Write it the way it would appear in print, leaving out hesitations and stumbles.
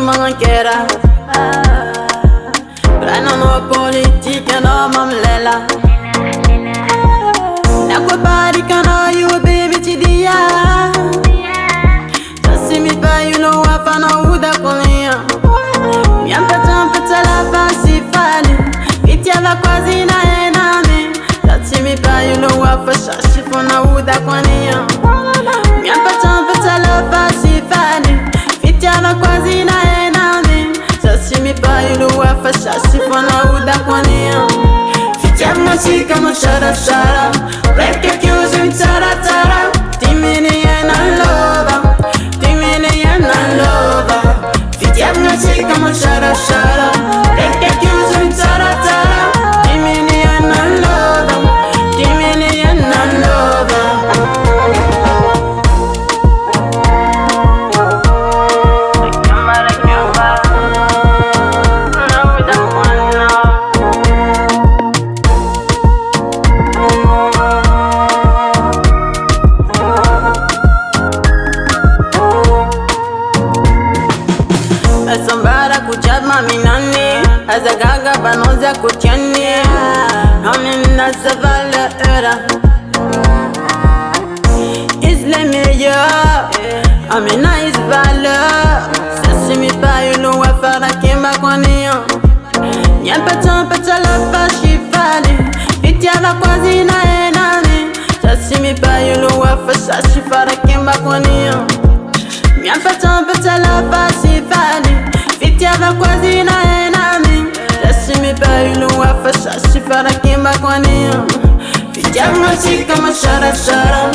manquera. Brana no politica no mamlela. Na kwa bari kana you baby chidia. Sasi mi pa you know apa na uda konia. Miampa tampeta la fasi fali. Itia la quasi na enami. Sasi mi pa you know apa shashi fona uda konia. Miampa tampeta la fasi fali. Itia la quasi na enami. Sasi mi pa you know apa shashi fona uda konia. Fitia masika mo shara shara. Break your cues and tara tara. Timini and I love her. Timini and I love her. Fitia masika mo shara shara. Break your cues and tara tara. Timini and I love her. Timini and I love her. Asambara kuchat mami nani. Azagaga banoza kuchani. Amina savala era. Isle meilleur. Amina is valeur. Sasi mi pa you know wafara kimba kwaniya. Nyampa tampeta la fashi fali. Fitia la quasi na enami. Sasi mi pa you know wafara shashi fara kimba kwaniya. Nyampa tampeta la fashi fali. Fitia la quasi na enami. Sasi mi pa you know wafara shashi fara kimba kwaniya. Fitia masika mo shara shara.